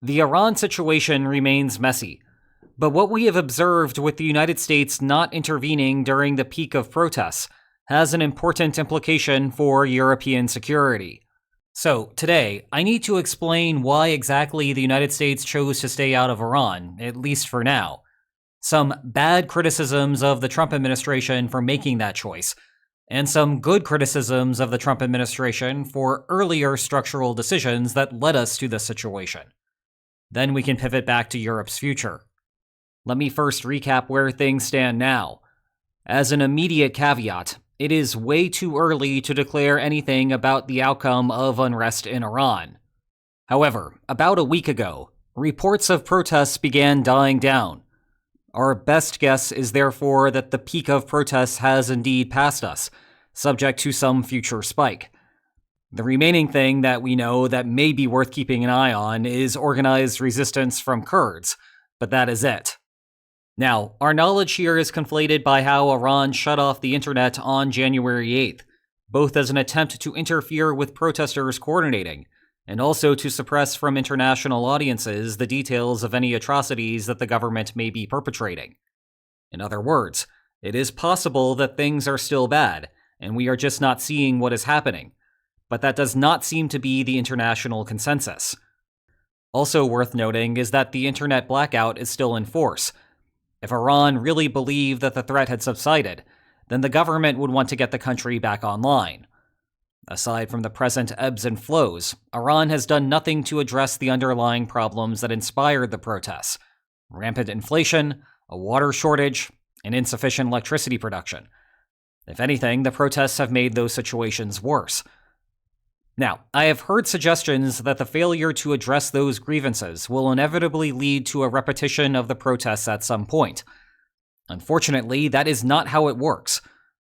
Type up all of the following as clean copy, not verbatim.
The Iran situation remains messy, but what we have observed with the United States not intervening during the peak of protests has an important implication for European security. So, today, I need to explain why exactly the United States chose to stay out of Iran, at least for now. Some bad criticisms of the Trump administration for making that choice, and some good criticisms of the Trump administration for earlier structural decisions that led us to this situation. Then we can pivot back to Europe's future. Let me first recap where things stand now. As an immediate caveat, it is way too early to declare anything about the outcome of unrest in Iran. However, about a week ago, reports of protests began dying down. Our best guess is therefore that the peak of protests has indeed passed us, subject to some future spike. The remaining thing that we know that may be worth keeping an eye on is organized resistance from Kurds, but that is it. Now, our knowledge here is conflated by how Iran shut off the internet on January 8th, both as an attempt to interfere with protesters coordinating, and also to suppress from international audiences the details of any atrocities that the government may be perpetrating. In other words, it is possible that things are still bad, and we are just not seeing what is happening, but that does not seem to be the international consensus. Also worth noting is that the internet blackout is still in force. If Iran really believed that the threat had subsided, then the government would want to get the country back online. Aside from the present ebbs and flows, Iran has done nothing to address the underlying problems that inspired the protests: rampant inflation, a water shortage, and insufficient electricity production. If anything, the protests have made those situations worse. Now, I have heard suggestions that the failure to address those grievances will inevitably lead to a repetition of the protests at some point. Unfortunately, that is not how it works.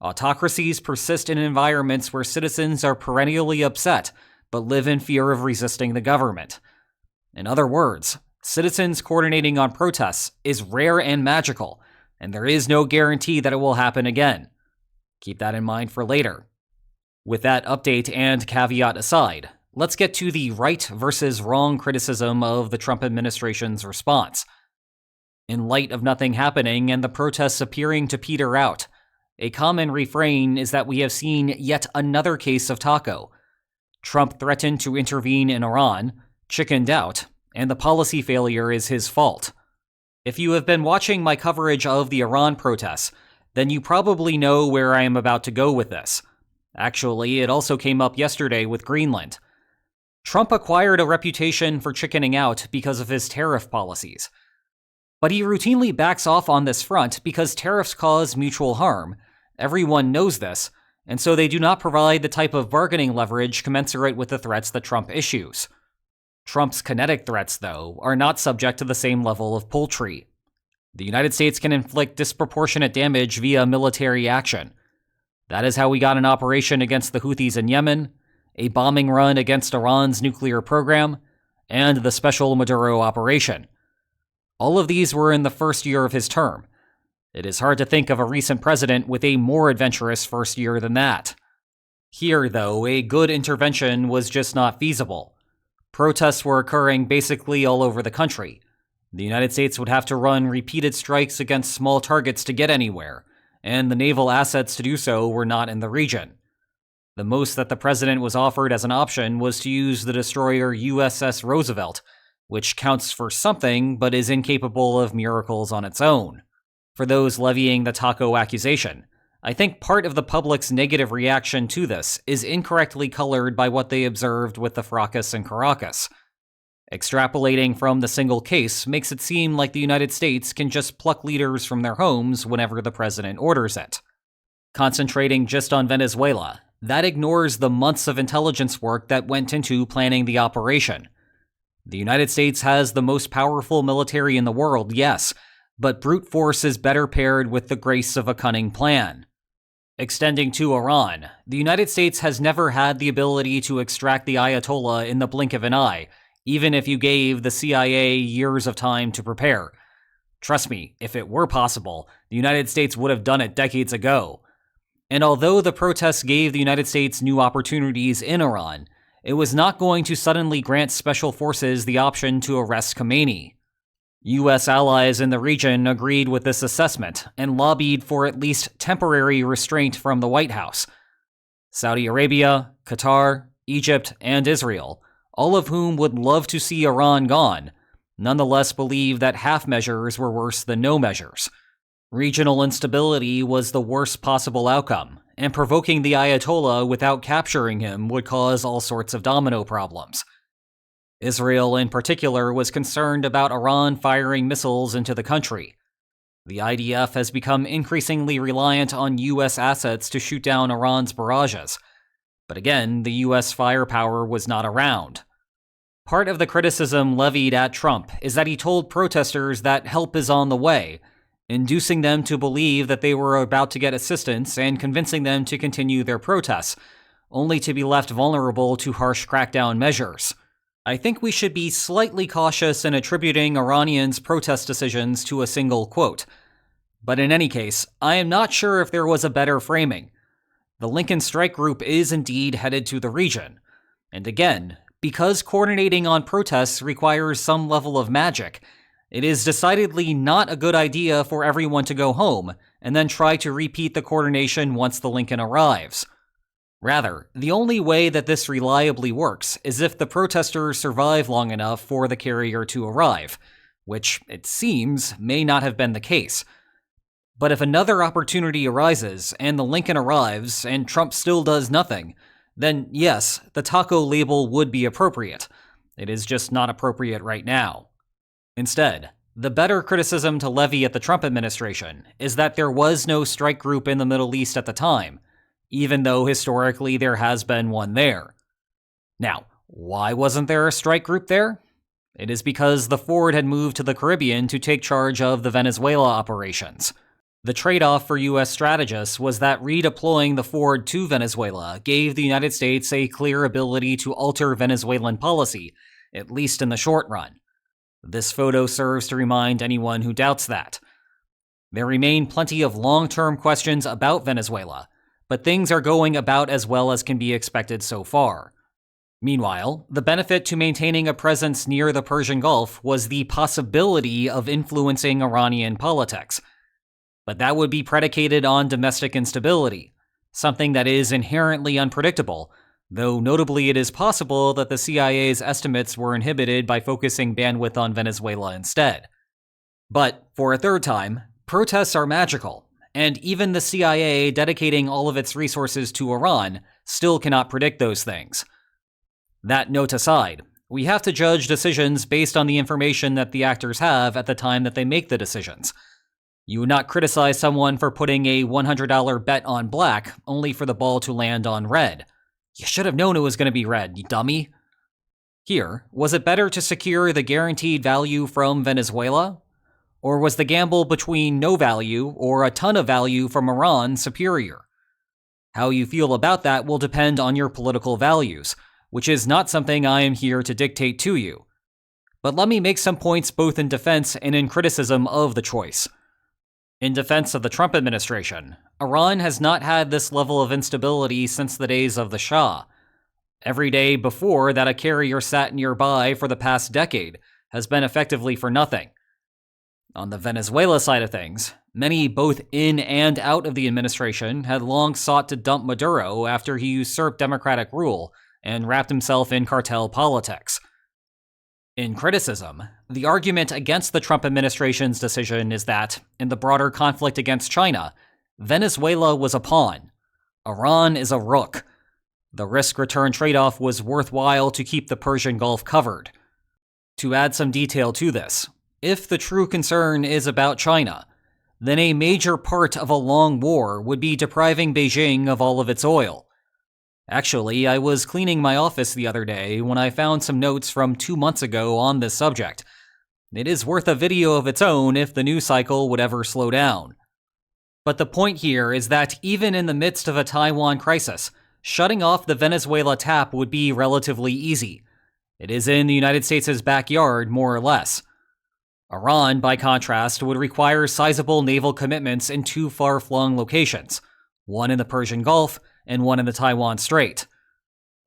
Autocracies persist in environments where citizens are perennially upset, but live in fear of resisting the government. In other words, citizens coordinating on protests is rare and magical, and there is no guarantee that it will happen again. Keep that in mind for later. With that update and caveat aside, let's get to the right versus wrong criticism of the Trump administration's response. In light of nothing happening and the protests appearing to peter out, a common refrain is that we have seen yet another case of taco. Trump threatened to intervene in Iran, chickened out, and the policy failure is his fault. If you have been watching my coverage of the Iran protests, then you probably know where I am about to go with this. Actually, it also came up yesterday with Greenland. Trump acquired a reputation for chickening out because of his tariff policies. But he routinely backs off on this front because tariffs cause mutual harm. Everyone knows this, and so they do not provide the type of bargaining leverage commensurate with the threats that Trump issues. Trump's kinetic threats, though, are not subject to the same level of poultry. The United States can inflict disproportionate damage via military action. That is how we got an operation against the Houthis in Yemen, a bombing run against Iran's nuclear program, and the Special Maduro operation. All of these were in the first year of his term. It is hard to think of a recent president with a more adventurous first year than that. Here, though, a good intervention was just not feasible. Protests were occurring basically all over the country. The United States would have to run repeated strikes against small targets to get anywhere, and the naval assets to do so were not in the region. The most that the president was offered as an option was to use the destroyer USS Roosevelt, which counts for something but is incapable of miracles on its own. For those levying the taco accusation, I think part of the public's negative reaction to this is incorrectly colored by what they observed with the fracas in Caracas. Extrapolating from the single case makes it seem like the United States can just pluck leaders from their homes whenever the president orders it. Concentrating just on Venezuela, that ignores the months of intelligence work that went into planning the operation. The United States has the most powerful military in the world, yes, but brute force is better paired with the grace of a cunning plan. Extending to Iran, the United States has never had the ability to extract the Ayatollah in the blink of an eye, even if you gave the CIA years of time to prepare. Trust me, if it were possible, the United States would have done it decades ago. And although the protests gave the United States new opportunities in Iran, it was not going to suddenly grant special forces the option to arrest Khamenei. U.S. allies in the region agreed with this assessment and lobbied for at least temporary restraint from the White House. Saudi Arabia, Qatar, Egypt, and Israel, all of whom would love to see Iran gone, nonetheless believe that half measures were worse than no measures. Regional instability was the worst possible outcome, and provoking the Ayatollah without capturing him would cause all sorts of domino problems. Israel, in particular, was concerned about Iran firing missiles into the country. The IDF has become increasingly reliant on U.S. assets to shoot down Iran's barrages. But again, the U.S. firepower was not around. Part of the criticism levied at Trump is that he told protesters that help is on the way, inducing them to believe that they were about to get assistance and convincing them to continue their protests, only to be left vulnerable to harsh crackdown measures. I think we should be slightly cautious in attributing Iranians' protest decisions to a single quote. But in any case, I am not sure if there was a better framing. The Lincoln Strike Group is indeed headed to the region. And again, because coordinating on protests requires some level of magic, it is decidedly not a good idea for everyone to go home and then try to repeat the coordination once the Lincoln arrives. Rather, the only way that this reliably works is if the protesters survive long enough for the carrier to arrive, which, it seems, may not have been the case. But if another opportunity arises and the Lincoln arrives and Trump still does nothing, then yes, the taco label would be appropriate. It is just not appropriate right now. Instead, the better criticism to levy at the Trump administration is that there was no strike group in the Middle East at the time, even though historically there has been one there. Now, why wasn't there a strike group there? It is because the Ford had moved to the Caribbean to take charge of the Venezuela operations. The trade-off for U.S. strategists was that redeploying the Ford to Venezuela gave the United States a clear ability to alter Venezuelan policy, at least in the short run. This photo serves to remind anyone who doubts that. There remain plenty of long-term questions about Venezuela, but things are going about as well as can be expected so far. Meanwhile, the benefit to maintaining a presence near the Persian Gulf was the possibility of influencing Iranian politics. But that would be predicated on domestic instability, something that is inherently unpredictable, though notably it is possible that the CIA's estimates were inhibited by focusing bandwidth on Venezuela instead. But, for a third time, protests are magical, and even the CIA dedicating all of its resources to Iran still cannot predict those things. That note aside, we have to judge decisions based on the information that the actors have at the time that they make the decisions. You would not criticize someone for putting a $100 bet on black only for the ball to land on red. You should have known it was going to be red, you dummy. Here, was it better to secure the guaranteed value from Venezuela? Or was the gamble between no value or a ton of value from Iran superior? How you feel about that will depend on your political values, which is not something I am here to dictate to you. But let me make some points both in defense and in criticism of the choice. In defense of the Trump administration, Iran has not had this level of instability since the days of the Shah. Every day before that a carrier sat nearby for the past decade has been effectively for nothing. On the Venezuela side of things, many both in and out of the administration had long sought to dump Maduro after he usurped democratic rule and wrapped himself in cartel politics. In criticism, the argument against the Trump administration's decision is that, in the broader conflict against China, Venezuela was a pawn. Iran is a rook. The risk-return trade-off was worthwhile to keep the Persian Gulf covered. To add some detail to this, if the true concern is about China, then a major part of a long war would be depriving Beijing of all of its oil. Actually, I was cleaning my office the other day when I found some notes from 2 months ago on this subject. It is worth a video of its own if the news cycle would ever slow down. But the point here is that even in the midst of a Taiwan crisis, shutting off the Venezuela tap would be relatively easy. It is in the United States' backyard, more or less. Iran, by contrast, would require sizable naval commitments in 2 far-flung locations, one in the Persian Gulf and one in the Taiwan Strait.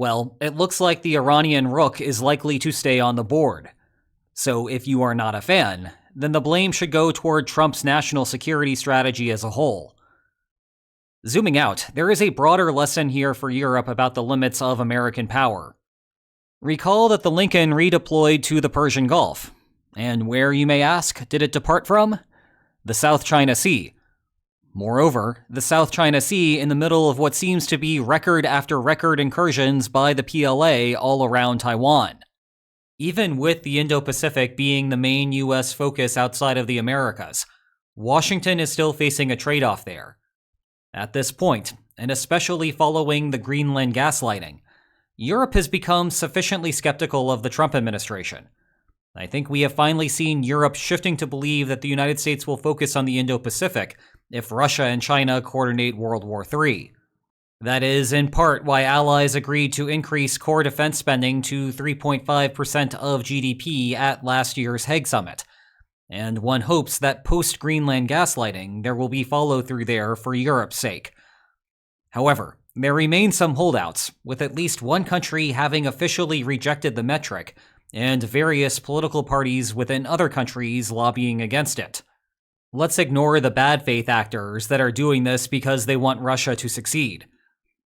Well, it looks like the Iranian rook is likely to stay on the board. So if you are not a fan, then the blame should go toward Trump's national security strategy as a whole. Zooming out, there is a broader lesson here for Europe about the limits of American power. Recall that the Lincoln redeployed to the Persian Gulf. And where, you may ask, did it depart from? The South China Sea. Moreover, the South China Sea in the middle of what seems to be record after record incursions by the PLA all around Taiwan. Even with the Indo-Pacific being the main US focus outside of the Americas, Washington is still facing a trade-off there. At this point, and especially following the Greenland gaslighting, Europe has become sufficiently skeptical of the Trump administration. I think we have finally seen Europe shifting to believe that the United States will focus on the Indo-Pacific if Russia and China coordinate World War III. That is, in part, why allies agreed to increase core defense spending to 3.5% of GDP at last year's Hague Summit. And one hopes that post-Greenland gaslighting, there will be follow-through there for Europe's sake. However, there remain some holdouts, with at least one country having officially rejected the metric, and various political parties within other countries lobbying against it. Let's ignore the bad faith actors that are doing this because they want Russia to succeed.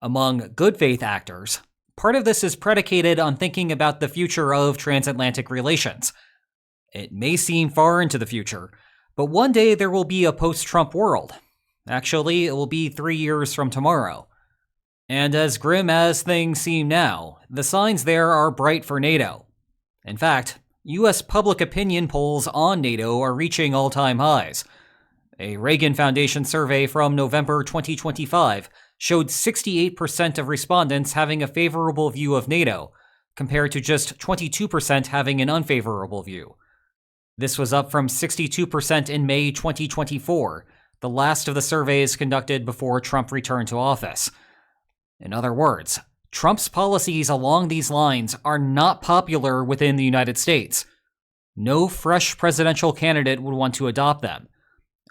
Among good faith actors, part of this is predicated on thinking about the future of transatlantic relations. It may seem far into the future, but one day there will be a post-Trump world. Actually, it will be 3 years from tomorrow. And as grim as things seem now, the signs there are bright for NATO. In fact, US public opinion polls on NATO are reaching all-time highs. A Reagan Foundation survey from November 2025 showed 68% of respondents having a favorable view of NATO, compared to just 22% having an unfavorable view. This was up from 62% in May 2024, the last of the surveys conducted before Trump returned to office. In other words, Trump's policies along these lines are not popular within the United States. No fresh presidential candidate would want to adopt them.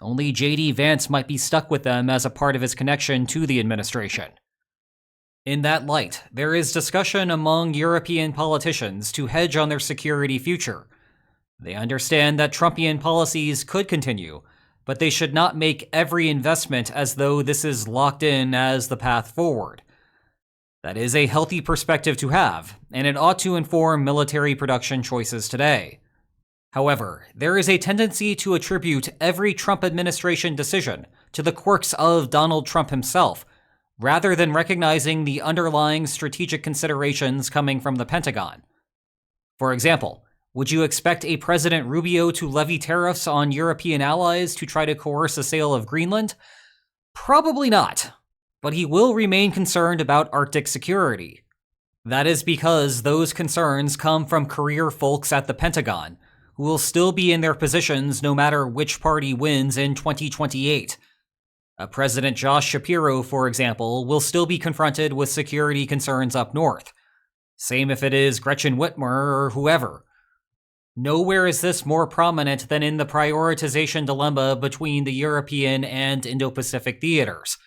Only J.D. Vance might be stuck with them as a part of his connection to the administration. In that light, there is discussion among European politicians to hedge on their security future. They understand that Trumpian policies could continue, but they should not make every investment as though this is locked in as the path forward. That is a healthy perspective to have, and it ought to inform military production choices today. However, there is a tendency to attribute every Trump administration decision to the quirks of Donald Trump himself, rather than recognizing the underlying strategic considerations coming from the Pentagon. For example, would you expect a President Rubio to levy tariffs on European allies to try to coerce a sale of Greenland? Probably not. But he will remain concerned about Arctic security. That is because those concerns come from career folks at the Pentagon, who will still be in their positions no matter which party wins in 2028. President Josh Shapiro, for example, will still be confronted with security concerns up north. Same if it is Gretchen Whitmer or whoever. Nowhere is this more prominent than in the prioritization dilemma between the European and Indo-Pacific theaters.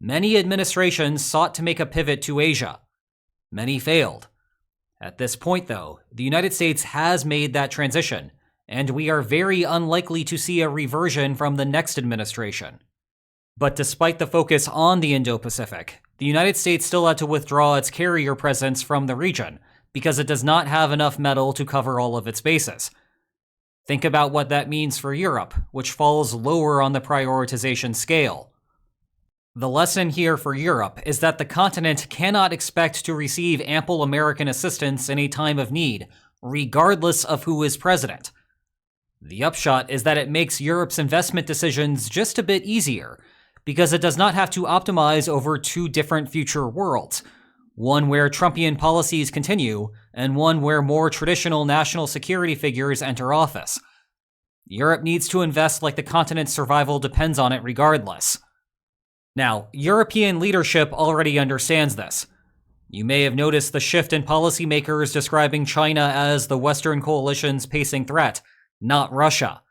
Many administrations sought to make a pivot to Asia. Many failed. At this point, though, the United States has made that transition, and we are very unlikely to see a reversion from the next administration. But despite the focus on the Indo-Pacific, the United States still had to withdraw its carrier presence from the region because it does not have enough metal to cover all of its bases. Think about what that means for Europe, which falls lower on the prioritization scale. The lesson here for Europe is that the continent cannot expect to receive ample American assistance in a time of need, regardless of who is president. The upshot is that it makes Europe's investment decisions just a bit easier, because it does not have to optimize over two different future worlds, one where Trumpian policies continue, and one where more traditional national security figures enter office. Europe needs to invest like the continent's survival depends on it regardless. Now, European leadership already understands this. You may have noticed the shift in policymakers describing China as the Western coalition's pacing threat, not Russia.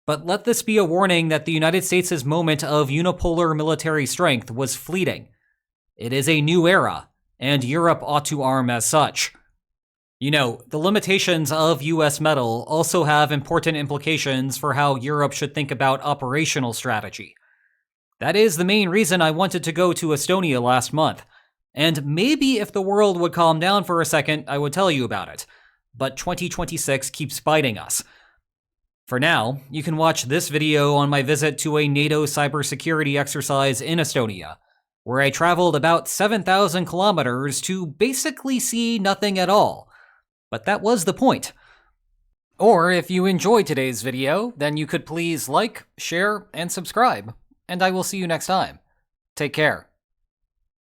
But let this be a warning that the United States' moment of unipolar military strength was fleeting. It is a new era, and Europe ought to arm as such. You know, the limitations of US metal also have important implications for how Europe should think about operational strategy. That is the main reason I wanted to go to Estonia last month. And maybe if the world would calm down for a second, I would tell you about it. But 2026 keeps biting us. For now, you can watch this video on my visit to a NATO cybersecurity exercise in Estonia, where I traveled about 7,000 kilometers to basically see nothing at all. But that was the point. Or if you enjoyed today's video, then you could please like, share, and subscribe. And I will see you next time. Take care.